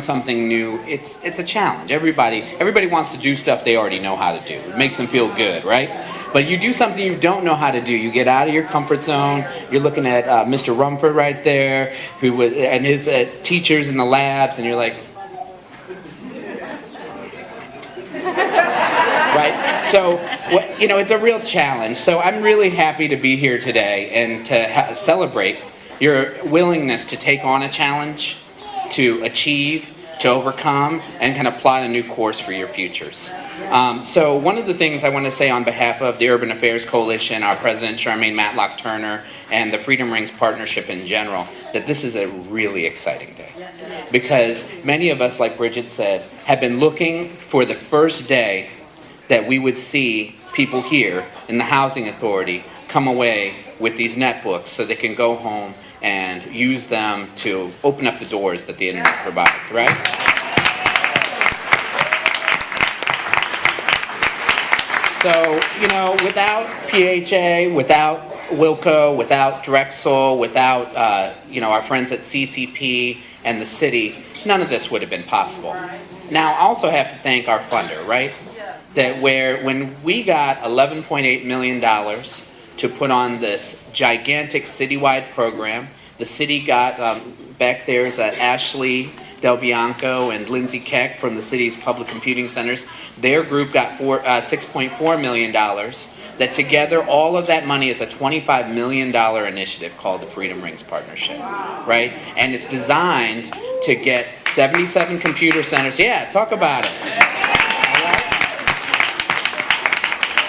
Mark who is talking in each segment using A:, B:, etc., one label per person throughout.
A: something new, it's a challenge. Everybody wants to do stuff they already know how to do. It makes them feel good, right? But you do something you don't know how to do. You get out of your comfort zone. You're looking at Mr. Rumford right there, and his teachers in the labs, and you're like, right? So, it's a real challenge. So I'm really happy to be here today and to celebrate your willingness to take on a challenge, to achieve, to overcome, and kind of plot a new course for your futures. So one of the things I want to say on behalf of the Urban Affairs Coalition, our president, Charmaine Matlock-Turner, and the Freedom Rings Partnership in general, that this is a really exciting day. Because many of us, like Bridget said, have been looking for the first day that we would see people here in the Housing Authority come away with these netbooks so they can go home and use them to open up the doors that the internet provides, right? So, without PHA, without Wilco, without Drexel, without, our friends at CCP and the city, none of this would have been possible. Now, I also have to thank our funder, right? When we got $11.8 million to put on this gigantic citywide program, the city got, back there's Ashley Del Bianco and Lindsay Keck from the city's public computing centers. Their group got $6.4 million. That together, all of that money is a $25 million initiative called the Freedom Rings Partnership, right? And it's designed to get 77 computer centers. Yeah, talk about it.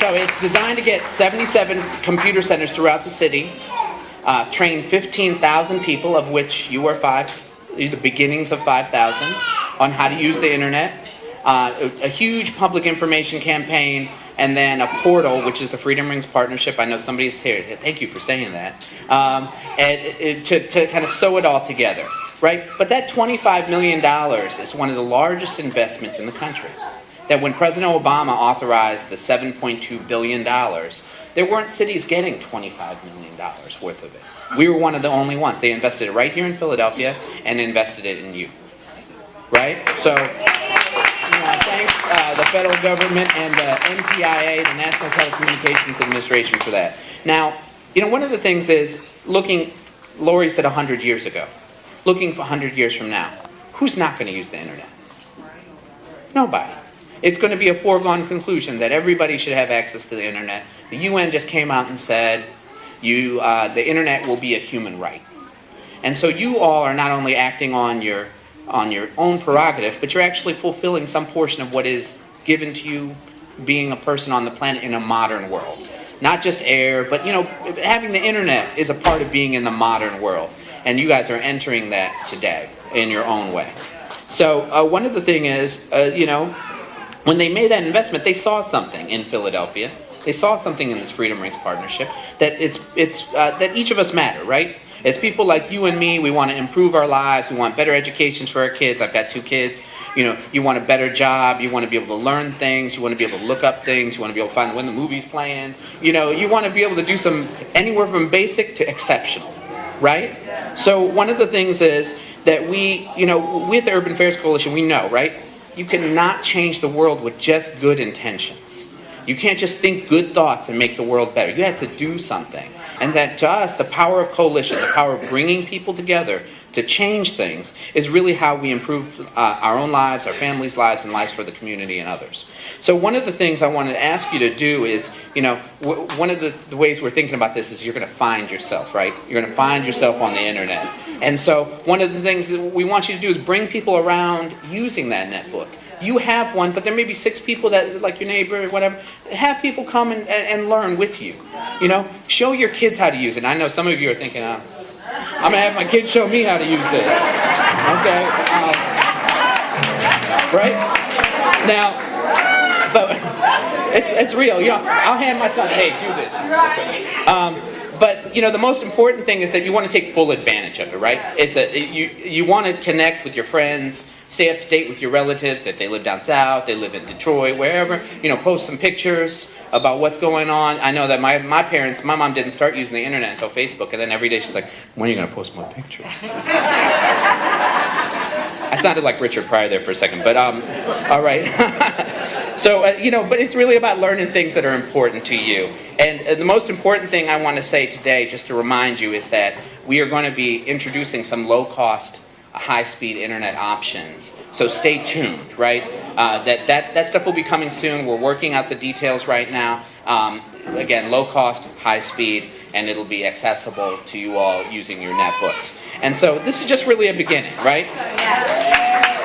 A: So it's designed to get 77 computer centers throughout the city, train 15,000 people, of which you are the beginnings of 5,000, on how to use the internet, a huge public information campaign, and then a portal, which is the Freedom Rings Partnership. I know somebody's here. Thank you for saying that. And to kind of sew it all together, right? But that $25 million is one of the largest investments in the country. That when President Obama authorized the $7.2 billion, there weren't cities getting $25 million worth of it. We were one of the only ones. They invested it right here in Philadelphia and invested it in you. Right? So, I thank the federal government and the NTIA, the National Telecommunications Administration, for that. Now, one of the things is Lori said 100 years ago, looking for 100 years from now, who's not going to use the internet? Nobody. It's going to be a foregone conclusion that everybody should have access to the internet. The UN just came out and said the internet will be a human right. And so you all are not only acting on your own prerogative, but you're actually fulfilling some portion of what is given to you being a person on the planet in a modern world. Not just air, but having the internet is a part of being in the modern world. And you guys are entering that today in your own way. So one of the things is, when they made that investment, they saw something in Philadelphia. They saw something in this Freedom Rings Partnership that that each of us matter, right? As people like you and me, we want to improve our lives. We want better educations for our kids. I've got 2 kids. You want a better job. You want to be able to learn things. You want to be able to look up things. You want to be able to find when the movie's playing. You want to be able to do anywhere from basic to exceptional, right? So one of the things is that we at the Urban Affairs Coalition, we know, right? You cannot change the world with just good intentions. You can't just think good thoughts and make the world better. You have to do something. And that to us, the power of coalition, the power of bringing people together to change things is really how we improve our own lives, our families' lives, and lives for the community and others. So one of the things I want to ask you to do is, one of the ways we're thinking about this is you're going to find yourself, right? You're going to find yourself on the internet. And so one of the things that we want you to do is bring people around using that netbook. You have one, but there may be 6 people that, like your neighbor or whatever, have people come and learn with you. Show your kids how to use it. And I know some of you are thinking, I'm going to have my kids show me how to use this. Okay? Right? Now, but it's real. I'll hand my son, hey, do this. But the most important thing is that you want to take full advantage of it, right? You want to connect with your friends, stay up to date with your relatives, if they live down south, they live in Detroit, wherever. Post some pictures about what's going on. I know that my mom didn't start using the internet until Facebook, and then every day she's like, when are you going to post more pictures? I sounded like Richard Pryor there for a second, but all right. So, but it's really about learning things that are important to you. And the most important thing I want to say today, just to remind you, is that we are going to be introducing some low-cost, high-speed internet options. So stay tuned, right? That stuff will be coming soon. We're working out the details right now. Again, low-cost, high-speed, and it'll be accessible to you all using your netbooks. And so this is just really a beginning, right? Yeah.